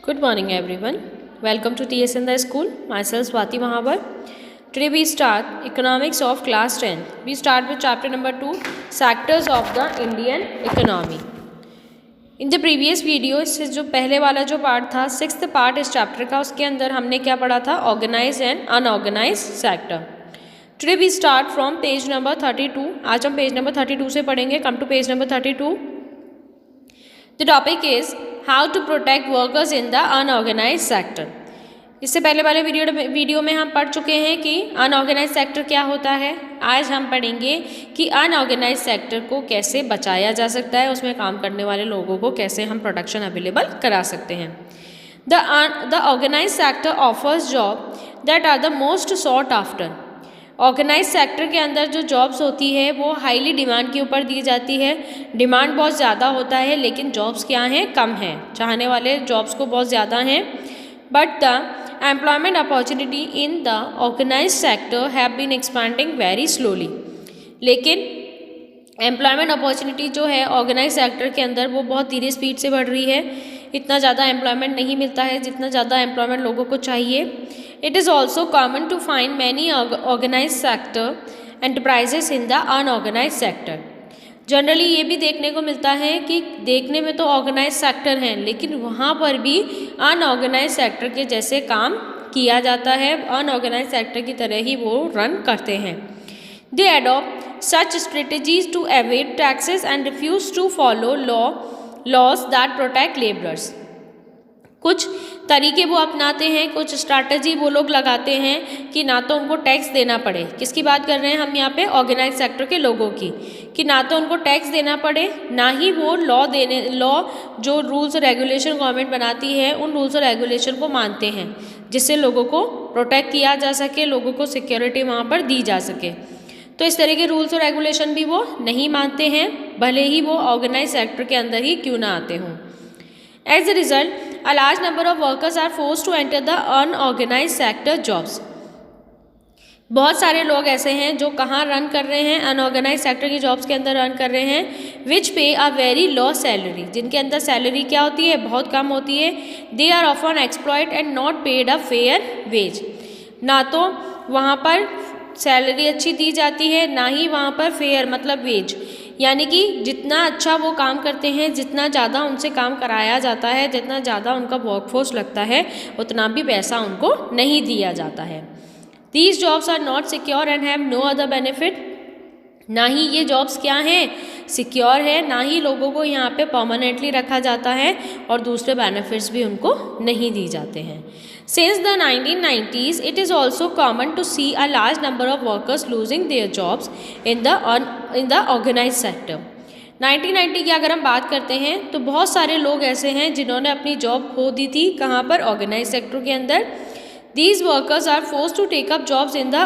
Good morning, everyone. Welcome to TS in the School. Myself Swati Mahabar. Today we start Economics of Class 10. We start with chapter number 2, Sectors of the Indian Economy. In the previous video, इससे जो पहले वाला जो part था, 6th part इस chapter का, उसके अंदर हमने क्या पढ़ा था? Organise and unorganise sector. Today we start from page number 32. आज हम पेज नंबर 32 से पढ़ेंगे. Come to page number 32. The topic is how to protect workers in the unorganise sector. इससे पहले वाले वीडियो में हम पढ़ चुके हैं कि अनऑर्गेनाइज सेक्टर क्या होता है. आज हम पढ़ेंगे कि अनऑर्गेनाइज सेक्टर को कैसे बचाया जा सकता है, उसमें काम करने वाले लोगों को कैसे हम प्रोटेक्शन अवेलेबल करा सकते हैं. The organise sector offers job that are the most sought after. Organise sector के अंदर जो जॉब्स होती है वो हाईली डिमांड के ऊपर दी जाती है. डिमांड बहुत ज़्यादा होता है लेकिन जॉब्स क्या हैं? कम हैं. चाहने वाले जॉब्स को बहुत ज़्यादा हैं. But the employment opportunity in the organise sector have been expanding very slowly. लेकिन एम्प्लॉयमेंट अपॉर्चुनिटी जो है ऑर्गेनाइज सेक्टर के अंदर वो बहुत धीरे स्पीड से बढ़ रही है. इतना ज़्यादा एम्प्लॉयमेंट नहीं मिलता है जितना ज़्यादा एम्प्लॉयमेंट लोगों को चाहिए. It is also common to find many organise sector enterprises in the unorganise sector. Generally ये भी देखने को मिलता है कि देखने में तो ऑर्गेनाइज सेक्टर हैं लेकिन वहाँ पर भी अनऑर्गेनाइज सेक्टर के जैसे काम किया जाता है. अनऑर्गेनाइज सेक्टर की तरह ही वो रन करते हैं. They adopt such strategies to evade taxes and refuse to follow laws that protect labourers. कुछ तरीके वो अपनाते हैं, कुछ स्ट्रैटेजी वो लोग लगाते हैं कि ना तो उनको टैक्स देना पड़े. किसकी बात कर रहे हैं हम यहाँ पे? ऑर्गेनाइज सेक्टर के लोगों की. कि ना तो उनको टैक्स देना पड़े, ना ही वो लॉ जो रूल्स और रेगुलेशन गवर्नमेंट बनाती है उन रूल्स और रेगुलेशन को मानते हैं जिससे लोगों को प्रोटेक्ट किया जा सके, लोगों को सिक्योरिटी वहाँ पर दी जा सके. तो इस तरह के रूल्स और रेगुलेशन भी वो नहीं मानते हैं भले ही वो ऑर्गेनाइज सेक्टर के अंदर ही क्यों ना आते हों. As a result a large number of workers are forced to enter the unorganized sector jobs. बहुत सारे लोग ऐसे हैं जो कहाँ रन कर रहे हैं? अनऑर्गेनाइज सेक्टर की जॉब्स के अंदर रन कर रहे हैं. विच पे अ वेरी लो सैलरी. जिनके अंदर सैलरी क्या होती है? बहुत कम होती है. They are often exploited and not paid a fair wage. ना तो वहाँ पर सैलरी अच्छी दी जाती है, ना ही वहाँ पर फेयर मतलब वेज. यानी कि जितना अच्छा वो काम करते हैं, जितना ज़्यादा उनसे काम कराया जाता है, जितना ज़्यादा उनका वर्कफोर्स लगता है, उतना भी पैसा उनको नहीं दिया जाता है. These jobs are not secure and have no other benefit. ना ही ये जॉब्स क्या हैं? सिक्योर है, ना ही लोगों को यहाँ पे परमानेंटली रखा जाता है और दूसरे बेनिफिट्स भी उनको नहीं दी जाते हैं. Since the 1990s, it is also common to see a large number of workers losing their jobs in the organized sector. 1990 की अगर हम बात करते हैं तो बहुत सारे लोग ऐसे हैं जिन्होंने अपनी जॉब खो दी थी. कहाँ पर? ऑर्गेनाइज सेक्टर के अंदर. These workers are forced to take up jobs in the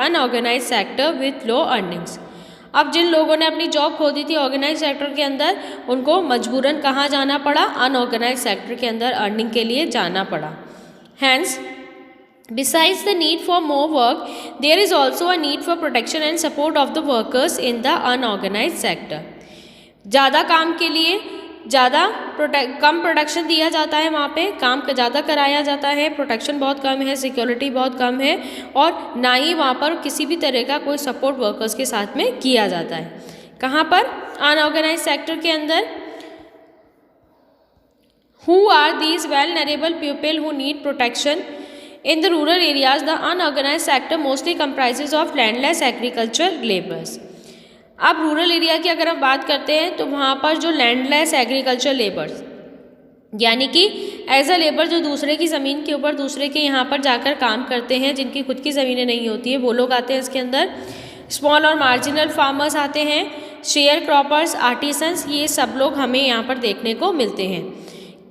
unorganized sector with low earnings. अब जिन लोगों ने अपनी जॉब खो दी थी ऑर्गेनाइज सेक्टर के अंदर, उनको मजबूरन कहाँ जाना पड़ा? अनऑर्गेनाइज सेक्टर के अंदर अर्निंग के लिए जाना पड़ा. Hence, besides the need for more work, there is also a need for protection and support of the workers in the unorganized sector. ज़्यादा काम के लिए कम प्रोटेक्शन दिया जाता है. वहाँ पे काम ज़्यादा कराया जाता है, प्रोटेक्शन बहुत कम है, सिक्योरिटी बहुत कम है और ना ही वहाँ पर किसी भी तरह का कोई सपोर्ट वर्कर्स के साथ में किया जाता है. कहाँ पर? अनऑर्गेनाइज सेक्टर के अंदर. Who are these vulnerable people who need protection? In the rural areas, the unorganized sector mostly comprises of landless agricultural laborers. अब रूरल एरिया की अगर हम बात करते हैं तो वहाँ पर जो लैंडलेस एग्रीकल्चर लेबर्स यानी कि एज अ लेबर जो दूसरे की ज़मीन के ऊपर दूसरे के यहाँ पर जाकर काम करते हैं, जिनकी खुद की ज़मीनें नहीं होती है, वो लोग आते हैं इसके अंदर. स्मॉल और मार्जिनल फार्मर्स आते हैं, शेयर क्रॉपर्स, आर्टिसंस, ये सब लोग हमें यहाँ पर देखने को मिलते हैं.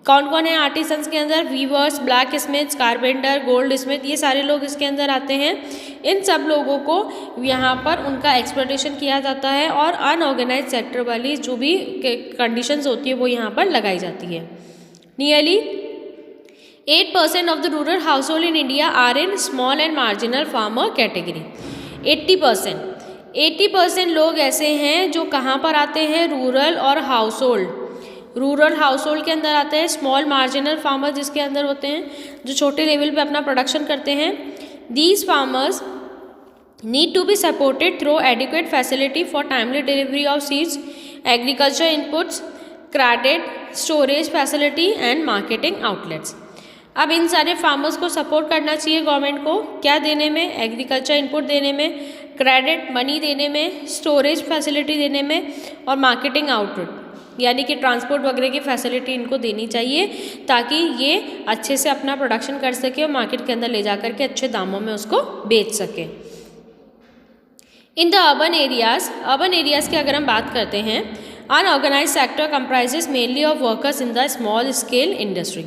कौन कौन है आर्टिसंस के अंदर? Weavers, blacksmiths, carpenter, goldsmith, ये सारे लोग इसके अंदर आते हैं. इन सब लोगों को यहाँ पर उनका एक्सप्लॉयटेशन किया जाता है और अनऑर्गेनाइज सेक्टर वाली जो भी कंडीशंस होती है वो यहाँ पर लगाई जाती है. Nearly 8% of the rural household in India are in small and marginal farmer category. 80% लोग ऐसे हैं जो कहाँ पर आते हैं? रूरल और house hold rural house hold के अंदर आते हैं, स्मॉल मार्जिनल फार्मर जिसके अंदर होते हैं जो छोटे लेवल पे अपना प्रोडक्शन करते हैं। These farmers need to be supported through adequate facility for timely delivery of seeds, agriculture inputs, credit, storage facility and marketing outlets. अब इन सारे फार्मर्स को सपोर्ट करना चाहिए गवर्नमेंट को, क्या देने में, एग्रीकल्चर इनपुट देने में, क्रेडिट मनी देने में, स्टोरेज फैसिलिटी देने में और मार्केटिंग आउटलेट यानी कि ट्रांसपोर्ट वगैरह की फैसिलिटी इनको देनी चाहिए ताकि ये अच्छे से अपना प्रोडक्शन कर सके और मार्केट के अंदर ले जा करके अच्छे दामों में उसको बेच सके। इन द अर्बन एरियाज़ की अगर हम बात करते हैं, unorganise sector comprises mainly of workers in the small scale industry.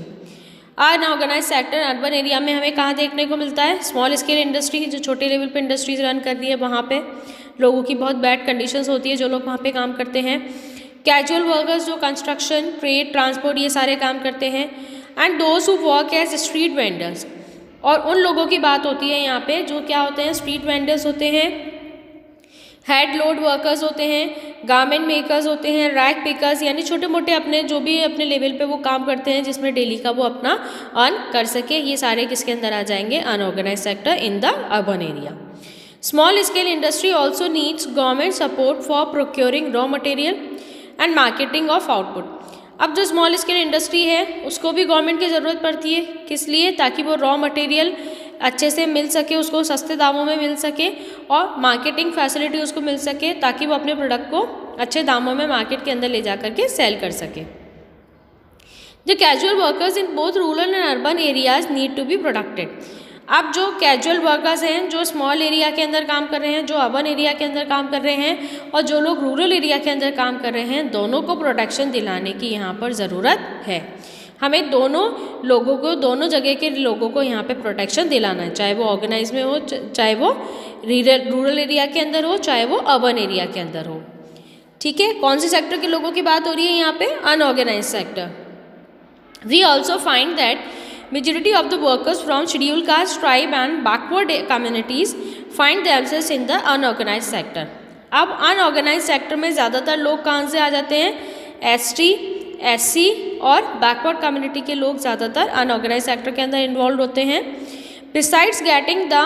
Unorganise sector urban area में हमें कहाँ देखने को मिलता है, स्मॉल स्केल इंडस्ट्री जो छोटे लेवल पे इंडस्ट्रीज रन कर रही है, वहाँ पे लोगों की बहुत बैड कंडीशंस होती है जो लोग वहाँ पे काम करते हैं। कैजुअल वर्कर्स जो कंस्ट्रक्शन, ट्रेड, ट्रांसपोर्ट ये सारे काम करते हैं। And those who work as street vendors, और उन लोगों की बात होती है यहाँ पे जो क्या होते हैं, स्ट्रीट वेंडर्स होते हैं, हेड लोड वर्कर्स होते हैं, गारमेंट मेकर्स होते हैं, रैक पिकर्स यानी छोटे मोटे अपने जो भी अपने लेवल पे वो काम करते हैं जिसमें डेली का वो अपना अर्न कर सके, ये सारे किसके अंदर आ जाएंगे, unorganise sector in the urban area. Small scale industry also needs government support for procuring raw material and marketing of output. अब जो स्मॉल स्केल इंडस्ट्री है उसको भी गवर्नमेंट की ज़रूरत पड़ती है, किस लिए, ताकि वो रॉ मटेरियल अच्छे से मिल सके, उसको सस्ते दामों में मिल सके और मार्केटिंग फैसिलिटी उसको मिल सके ताकि वो अपने प्रोडक्ट को अच्छे दामों में मार्केट के अंदर ले जा करके सेल कर सके। The casual workers in both rural and urban areas need to be protected. अब जो कैजुअल वर्कर्स हैं जो स्मॉल एरिया के अंदर काम कर रहे हैं, जो अर्बन एरिया के अंदर काम कर रहे हैं और जो लोग रूरल एरिया के अंदर काम कर रहे हैं, दोनों को प्रोटेक्शन दिलाने की यहाँ पर ज़रूरत है। हमें दोनों लोगों को, दोनों जगह के लोगों को यहाँ पे प्रोटेक्शन दिलाना है, चाहे वो ऑर्गेनाइज में हो, चाहे वो रूरल एरिया के अंदर हो, चाहे वो अर्बन एरिया के अंदर हो। ठीक है, कौन से सेक्टर के लोगों की बात हो रही है यहाँ पे, unorganise sector. We also find that majority of the workers from scheduled caste, tribe and backward communities find themselves in the unorganized sector। अब unorganized sector में ज़्यादातर लोग कहाँ से आ जाते हैं, ST, SC और बैकवर्ड कम्युनिटी के लोग ज़्यादातर अनऑर्गेनाइज सेक्टर के अंदर इन्वॉल्व होते हैं। Besides getting the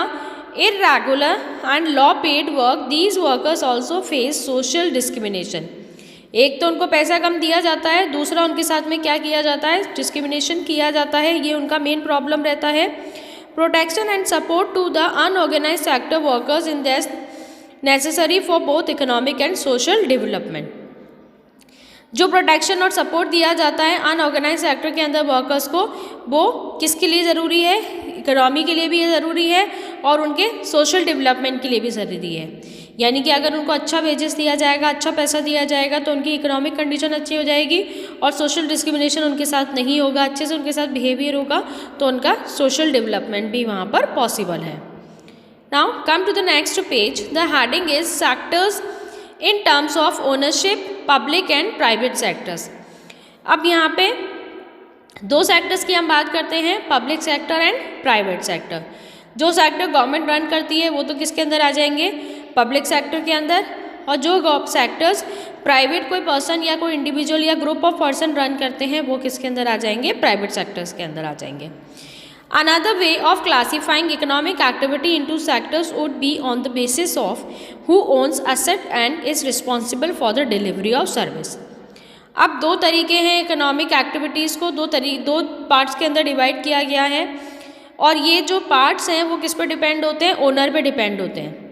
irregular and law paid work, these workers also face social discrimination। एक तो उनको पैसा कम दिया जाता है, दूसरा उनके साथ में क्या किया जाता है, डिस्क्रिमिनेशन किया जाता है, ये उनका मेन प्रॉब्लम रहता है। Protection and support to the unorganise sector workers in this necessary for both economic and social development. जो प्रोटेक्शन और सपोर्ट दिया जाता है अनऑर्गेनाइज सेक्टर के अंदर वर्कर्स को, वो किसके लिए ज़रूरी है, इकोनॉमी के लिए भी ज़रूरी है और उनके सोशल डेवलपमेंट के लिए भी ज़रूरी है। यानी कि अगर उनको अच्छा वेजेस दिया जाएगा, अच्छा पैसा दिया जाएगा तो उनकी इकोनॉमिक कंडीशन अच्छी हो जाएगी और सोशल डिस्क्रिमिनेशन उनके साथ नहीं होगा, अच्छे से उनके साथ बिहेवियर होगा तो उनका सोशल डेवलपमेंट भी वहाँ पर पॉसिबल है। Now come to the next page. The heading is sectors in terms of ownership, public and private sectors. अब यहाँ पे दो सेक्टर्स की हम बात करते हैं, public sector and private sector. जो सेक्टर गवर्नमेंट रन करती है वो तो किसके अंदर आ जाएंगे, पब्लिक सेक्टर के अंदर, और जो सेक्टर्स प्राइवेट कोई पर्सन या कोई इंडिविजुअल या ग्रुप ऑफ पर्सन रन करते हैं वो किसके अंदर आ जाएंगे, प्राइवेट सेक्टर्स के अंदर आ जाएंगे। Another way of classifying economic activity into sectors would be on the basis of who owns asset and is responsible for the delivery of service। अब दो तरीके हैं इकोनॉमिक एक्टिविटीज़ को दो पार्ट्स के अंदर डिवाइड किया गया है और ये जो पार्ट्स हैं वो किस पर डिपेंड होते हैं, ओनर पे डिपेंड होते हैं।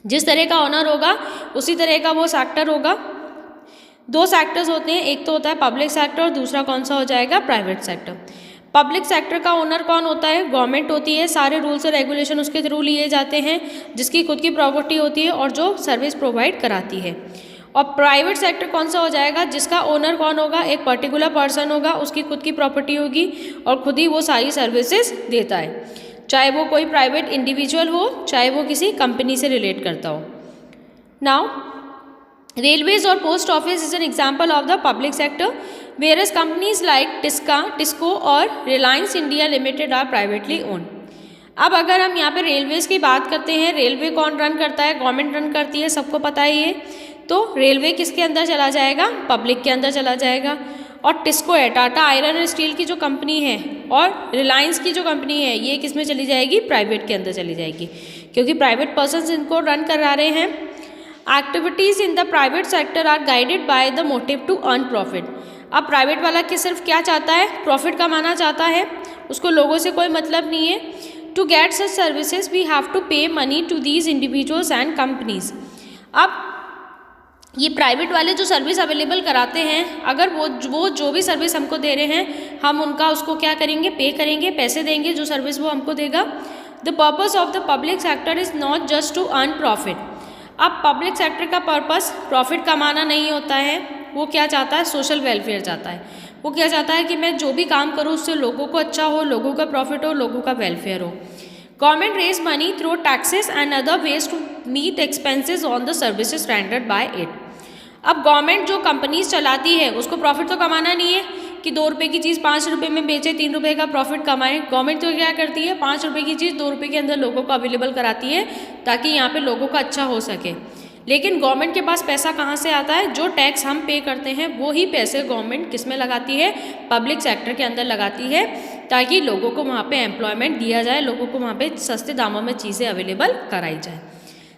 जिस तरह का ओनर होगा उसी तरह का वो सेक्टर होगा। दो सेक्टर्स होते हैं, एक तो होता है पब्लिक सेक्टर और दूसरा कौन सा हो जाएगा, प्राइवेट सेक्टर। पब्लिक सेक्टर का ओनर कौन होता है, गवर्नमेंट होती है, सारे रूल्स और रेगुलेशन उसके थ्रू लिए जाते हैं, जिसकी खुद की प्रॉपर्टी होती है और जो सर्विस प्रोवाइड कराती है। और प्राइवेट सेक्टर कौन सा हो जाएगा, जिसका ओनर कौन होगा, एक पर्टिकुलर पर्सन होगा, उसकी खुद की प्रॉपर्टी होगी और खुद ही वो सारी सर्विसेज देता है, चाहे वो कोई प्राइवेट इंडिविजुअल हो, चाहे वो किसी कंपनी से रिलेट करता हो। नाउ रेलवेज और post office is an example of the public sector, various companies like TISCO और Reliance India Limited are privately owned. अब अगर हम यहाँ पे रेलवेज़ की बात करते हैं, रेलवे कौन रन करता है, गवर्नमेंट रन करती है, सबको पता है ये। तो रेलवे किसके अंदर चला जाएगा, पब्लिक के अंदर चला जाएगा। और टिस्को है, टाटा आयरन एंड स्टील की जो कंपनी है, और रिलायंस की जो कंपनी है, ये किस में चली जाएगी, प्राइवेट के अंदर चली जाएगी, क्योंकि प्राइवेट पर्सन्स इनको रन करा रहे हैं। Activities in the private sector are guided by the motive to earn profit. अब प्राइवेट वाला कि सिर्फ क्या चाहता है, प्रॉफिट कमाना चाहता है, उसको लोगों से कोई मतलब नहीं है। To get such services we have to pay money to these individuals and companies. अब ये प्राइवेट वाले जो सर्विस अवेलेबल कराते हैं, अगर वो जो भी सर्विस हमको दे रहे हैं, हम उनका उसको क्या करेंगे, पे करेंगे, पैसे देंगे, जो सर्विस वो हमको देगा। The purpose of the public sector is not just to earn profit. अब पब्लिक सेक्टर का पर्पस प्रॉफिट कमाना नहीं होता है, वो क्या चाहता है, सोशल वेलफेयर चाहता है। वो क्या चाहता है कि मैं जो भी काम करूँ उससे लोगों को अच्छा हो, लोगों का प्रॉफिट हो, लोगों का वेलफेयर हो। Government raise money through taxes and other ways to meet expenses on the services rendered by it. अब गवर्नमेंट जो कंपनीज चलाती है उसको प्रॉफिट तो कमाना नहीं है कि 2 रुपये की चीज़ 5 रुपये में बेचे, 3 रुपये का प्रॉफिट कमाए। गवर्नमेंट तो क्या करती है, 5 रुपये की चीज़ 2 रुपये के अंदर लोगों को अवेलेबल कराती है ताकि यहाँ पे लोगों का अच्छा हो सके। लेकिन गवर्नमेंट के पास पैसा कहाँ से आता है, जो टैक्स हम पे करते हैं वो ही पैसे गवर्नमेंट किस में लगाती है, पब्लिक सेक्टर के अंदर लगाती है, ताकि लोगों को वहाँ पे एम्प्लॉयमेंट दिया जाए, लोगों को वहाँ पे सस्ते दामों में चीज़ें अवेलेबल कराई जाए।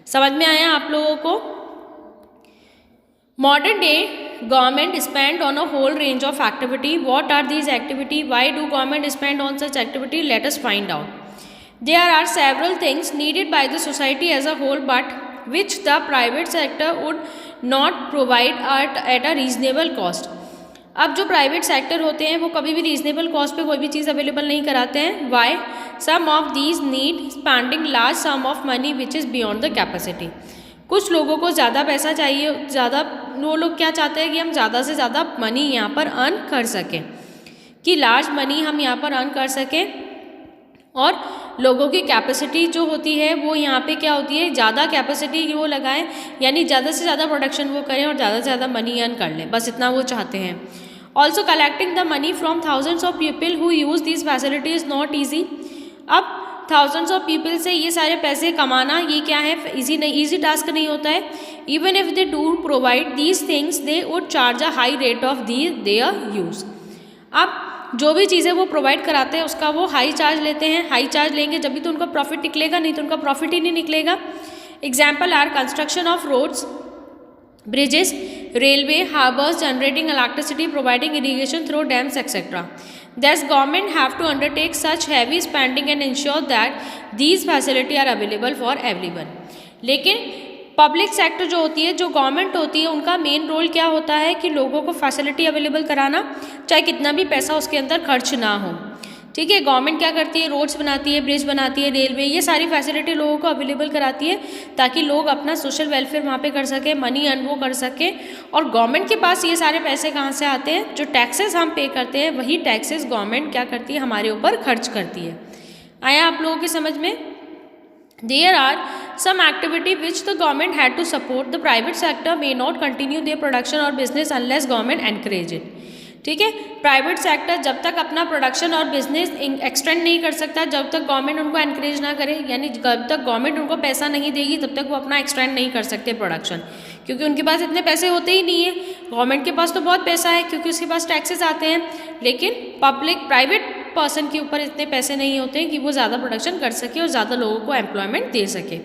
समझ में आया आप लोगों को? Modern day government spend on a whole range of activity. What are these activity? Why do government spend on such activity? Let us find out. There are several things needed by the society as a whole, but which the private sector would not provide at a reasonable cost. अब जो private sector होते हैं वो कभी भी reasonable cost पे कोई भी चीज़ अवेलेबल नहीं कराते हैं। Why? Some of these need spending large sum of money which is beyond the capacity. कुछ लोगों को ज़्यादा पैसा चाहिए, ज़्यादा वो लोग क्या चाहते हैं कि हम ज़्यादा से ज़्यादा मनी यहाँ पर अर्न कर सकें, कि लार्ज मनी हम यहाँ पर अर्न कर सकें। और लोगों की कैपेसिटी जो होती है वो यहाँ पे क्या होती है, ज़्यादा कैपेसिटी वो लगाएं, यानी ज़्यादा से ज़्यादा प्रोडक्शन वो करें और ज़्यादा से ज़्यादा मनी अर्न कर लें, बस इतना वो चाहते हैं। Also collecting the money from thousands of people who use this facility is not easy. अब थाउजेंड्स ऑफ पीपल से ये सारे पैसे कमाना ये क्या है, ईजी टास्क नहीं होता है। Even if they do provide these things they would charge a high rate of their use. अब जो भी चीज़ें वो प्रोवाइड कराते हैं उसका वो हाई चार्ज लेते हैं, हाई चार्ज लेंगे जब भी तो उनका प्रॉफिट निकलेगा, नहीं तो उनका प्रॉफिट ही नहीं निकलेगा। Example are construction of roads, bridges, railway, harbors, generating electricity, providing irrigation through dams, etc. Thus, government have to undertake such heavy spending and ensure that these facilities are available for everyone. लेकिन public sector जो होती है, जो government होती है, उनका main role क्या होता है कि लोगों को फैसिलिटी अवेलेबल कराना, चाहे कितना भी पैसा उसके अंदर खर्च ना हो। ठीक है, गवर्नमेंट क्या करती है, रोड्स बनाती है, ब्रिज बनाती है, रेलवे, ये सारी फैसिलिटी लोगों को अवेलेबल कराती है ताकि लोग अपना सोशल वेलफेयर वहाँ पे कर सकें, मनी अर्न वो कर सकें। और गवर्नमेंट के पास ये सारे पैसे कहाँ से आते हैं, जो टैक्सेस हम पे करते हैं वही टैक्सेस गवर्नमेंट क्या करती है, हमारे ऊपर खर्च करती है। आया आप लोगों की समझ में? There are some activity which the government had to support. The private sector may not continue their production or business unless government encourage it. ठीक है, प्राइवेट सेक्टर जब तक अपना प्रोडक्शन और बिजनेस एक्सटेंड नहीं कर सकता, जब तक गवर्नमेंट उनको एनकरेज ना करे, यानी जब तक गवर्नमेंट उनको पैसा नहीं देगी तब तक वो अपना एक्सटेंड नहीं कर सकते प्रोडक्शन, क्योंकि उनके पास इतने पैसे होते ही नहीं है। गवर्नमेंट के पास तो बहुत पैसा है क्योंकि उसके पास टैक्सेस आते हैं, लेकिन प्राइवेट पर्सन के ऊपर इतने पैसे नहीं होते कि वो ज़्यादा प्रोडक्शन कर सके और ज़्यादा लोगों को एम्प्लॉयमेंट दे सके।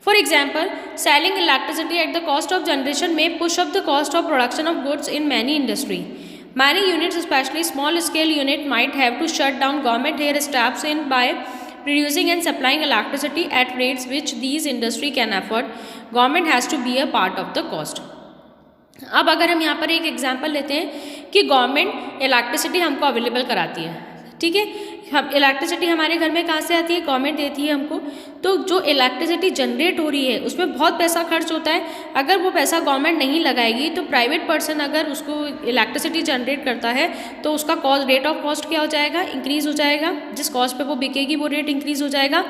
For example, selling electricity at the cost of generation may push up the cost of production of goods in many industry. Many units, especially small-scale unit, might have to shut down. Government here steps in by producing and supplying electricity at rates which these industry can afford. Government has to be a part of the cost. अब अगर हम यहाँ पर एक example लेते हैं कि government electricity हमको अवेलेबल कराती है, ठीक है, हम इलेक्ट्रिसिटी हमारे घर में कहाँ से आती है, गवर्नमेंट देती है हमको। तो जो इलेक्ट्रिसिटी जनरेट हो रही है उसमें बहुत पैसा खर्च होता है, अगर वो पैसा गवर्नमेंट नहीं लगाएगी तो प्राइवेट पर्सन अगर उसको इलेक्ट्रिसिटी जनरेट करता है तो उसका कॉस्ट, रेट ऑफ कॉस्ट क्या हो जाएगा, इंक्रीज़ हो जाएगा, जिस कॉस्ट पे वो बिकेगी वो रेट इंक्रीज़ हो जाएगा।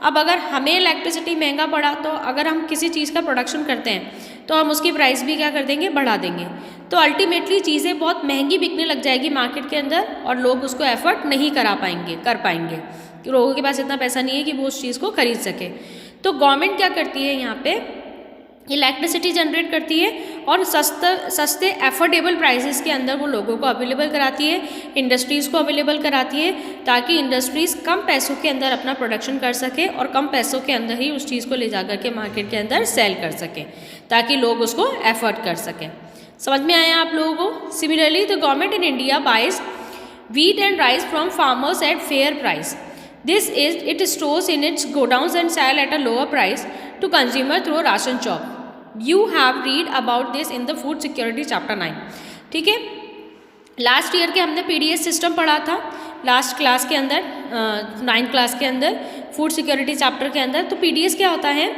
अब अगर हमें इलेक्ट्रिसिटी महंगा पड़ा तो अगर हम किसी चीज़ का प्रोडक्शन करते हैं तो हम उसकी प्राइस भी क्या कर देंगे, बढ़ा देंगे, तो अल्टीमेटली चीज़ें बहुत महंगी बिकने लग जाएगी मार्केट के अंदर और लोग उसको एफर्ट नहीं कर पाएंगे, लोगों के पास इतना पैसा नहीं है कि वो उस चीज़ को खरीद सके। तो गवर्नमेंट क्या करती है, यहाँ पे इलेक्ट्रिसिटी जनरेट करती है और सस्ते एफोर्डेबल प्राइसेस के अंदर वो लोगों को अवेलेबल कराती है, इंडस्ट्रीज़ को अवेलेबल कराती है, ताकि इंडस्ट्रीज़ कम पैसों के अंदर अपना प्रोडक्शन कर सके और कम पैसों के अंदर ही उस चीज़ को ले जा करके मार्केट के अंदर सेल कर सकें, ताकि लोग उसको एफर्ट कर सकें। समझ में आया आप लोगों को? Similarly the government in India buys wheat and rice from farmers at fair price. This is it stores in its godowns and sell at a lower price to consumer through ration shop. You have read about this in the food security chapter 9. ठीक है, last year के हमने PDS system पढ़ा था last class के अंदर, 9th class के अंदर फूड सिक्योरिटी चैप्टर के अंदर। तो पीडीएस क्या होता है?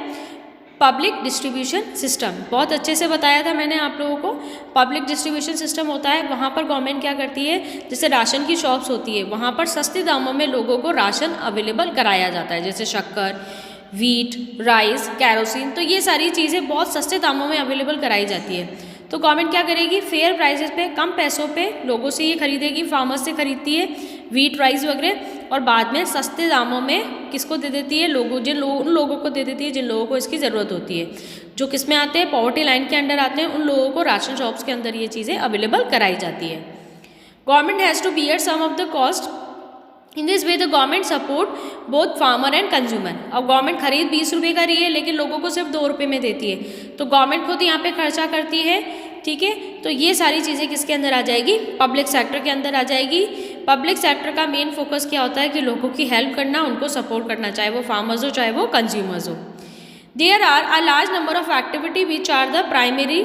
Public distribution system. बहुत अच्छे से बताया था मैंने आप लोगों को। पब्लिक डिस्ट्रीब्यूशन सिस्टम होता है, वहाँ पर गवर्नमेंट क्या करती है, जैसे राशन की शॉप्स होती है, वहाँ पर सस्ते दामों में लोगों को राशन अवेलेबल कराया जाता है, जैसे शक्कर, वीट, राइस, कैरोसिन। तो ये सारी चीज़ें बहुत सस्ते दामों में अवेलेबल कराई जाती है। तो गवर्नमेंट क्या करेगी, फेयर प्राइसेस पे, कम पैसों पे लोगों से ये खरीदेगी, फार्मर्स से खरीदती है वीट, राइस वगैरह, और बाद में सस्ते दामों में किसको दे देती है, उन लोगों को दे देती है जिन लोगों को इसकी ज़रूरत होती है, जो किस में आते हैं, पॉवर्टी लाइन के अंडर आते हैं। उन लोगों को राशन शॉप्स के अंदर ये चीज़ें अवेलेबल कराई जाती है। Government has to bear some of the cost. In this way the government support both farmer and consumer. अब गवर्नमेंट खरीद 20 रुपये का रही है, लेकिन लोगों को सिर्फ 2 रुपये में देती है, तो गवर्नमेंट खुद यहाँ पे खर्चा करती है। ठीक है, तो ये सारी चीज़ें किसके अंदर आ जाएगी, पब्लिक सेक्टर के अंदर आ जाएगी। पब्लिक सेक्टर का मेन फोकस क्या होता है कि लोगों की हेल्प करना, उनको सपोर्ट करना, चाहे वो फार्मर्स हो चाहे वो कंज्यूमर्स हो। There are a large number of activity which are the primary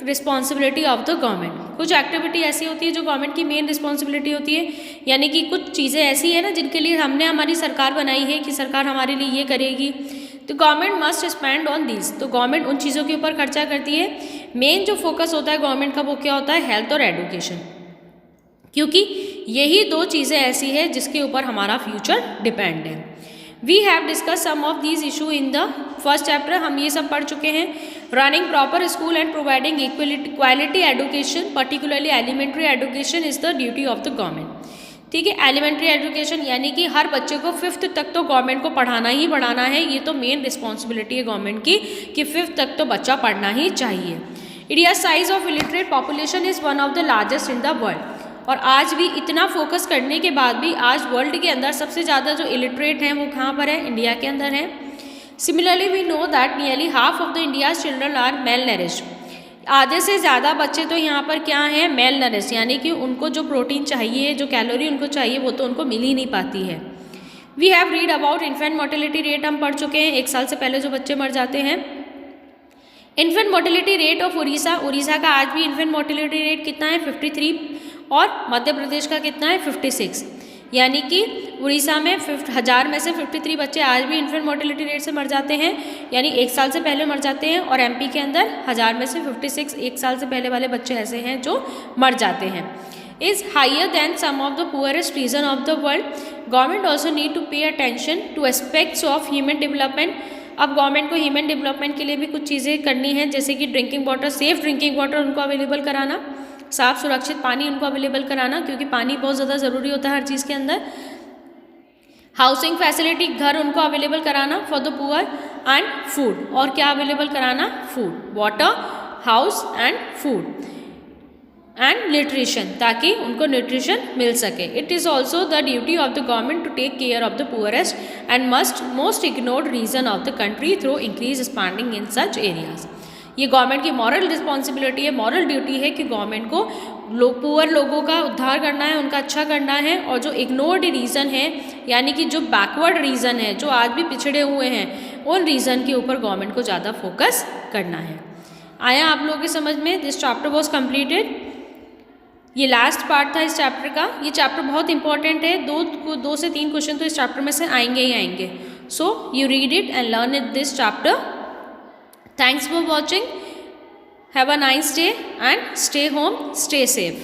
responsibility of the government. कुछ एक्टिविटी ऐसी होती है जो गवर्नमेंट की मेन रिस्पॉन्सिबिलिटी होती है, यानी कि कुछ चीज़ें ऐसी है ना जिनके लिए हमने हमारी सरकार बनाई है कि सरकार हमारे लिए ये करेगी, तो government must spend on this. तो गवर्नमेंट उन चीज़ों के ऊपर खर्चा करती है। मेन जो फोकस होता है गवर्नमेंट का वो क्या होता है, हेल्थ और एडुकेशन, क्योंकि यही 2 चीज़ें ऐसी है जिसके ऊपर हमारा फ्यूचर डिपेंड है। We have discuss some of these issue in the first chapter. हम ये सब पढ़ चुके हैं। Running proper school and providing quality education, particularly elementary education, is the duty of the government. ठीक है, एलिमेंट्री एजुकेशन यानी कि हर बच्चे को 5th तक तो गवर्नमेंट को पढ़ाना ही पढ़ाना है। ये तो मेन रिस्पॉन्सिबिलिटी है गवर्नमेंट की कि 5th तक तो बच्चा पढ़ना ही चाहिए। India size of illiterate population is one of the largest in the world. और आज भी इतना फोकस करने के बाद भी आज वर्ल्ड के अंदर सबसे ज़्यादा जो इलिटरेट हैं वो कहाँ पर है, इंडिया के अंदर है। Similarly we know that nearly half of the India's children are malnourished. आधे से ज़्यादा बच्चे तो यहाँ पर क्या हैं, मेल नरिश्ड, यानी कि उनको जो प्रोटीन चाहिए, जो कैलोरी उनको चाहिए, वो तो उनको मिल ही नहीं पाती है। We have read about infant mortality rate, हम पढ़ चुके हैं 1 साल से पहले जो बच्चे मर जाते हैं। Infant mortality rate of Orissa का आज भी इन्फेंट मोर्टेलिटी रेट कितना है, 53, और मध्य प्रदेश का कितना है, 56। यानी कि उड़ीसा में 1000 में से 53 बच्चे आज भी इन्फेंट मोर्टेलिटी रेट से मर जाते हैं, यानी 1 साल से पहले मर जाते हैं। और एमपी के अंदर 1000 में से 56 1 साल से पहले वाले बच्चे ऐसे हैं जो मर जाते हैं। Is higher than some of the poorest region of the world. Government also need to pay attention to aspects of human development. अब गवर्नमेंट को ह्यूमन डेवलपमेंट के लिए भी कुछ चीज़ें करनी है, जैसे कि drinking water, safe drinking water उनको अवेलेबल कराना, साफ सुरक्षित पानी उनको अवेलेबल कराना, क्योंकि पानी बहुत ज़्यादा ज़रूरी होता है हर चीज़ के अंदर। हाउसिंग फैसिलिटी, घर उनको अवेलेबल कराना for the poor, and food, और क्या अवेलेबल कराना, food, water, house and food, and nutrition, ताकि उनको न्यूट्रिशन मिल सके। It is also the duty of the government to take care of the poorest and most ignored region of the country through increase spending in such areas. ये government की moral responsibility है, moral duty है कि government को poor लोगों का उद्धार करना है, उनका अच्छा करना है, और जो इग्नोर्ड रीज़न है, यानी कि जो बैकवर्ड रीज़न है, जो आज भी पिछड़े हुए हैं, उन रीज़न के ऊपर गवर्नमेंट को ज़्यादा फोकस करना है। आया आप लोगों की समझ में? This chapter was completed. ये लास्ट पार्ट था इस चैप्टर का। ये चैप्टर बहुत इंपॉर्टेंट है, 2 से 3 क्वेश्चन तो इस चैप्टर में से आएंगे ही आएंगे। So you read it and learn it this chapter. Thanks for watching. Have a nice day and stay home, stay safe.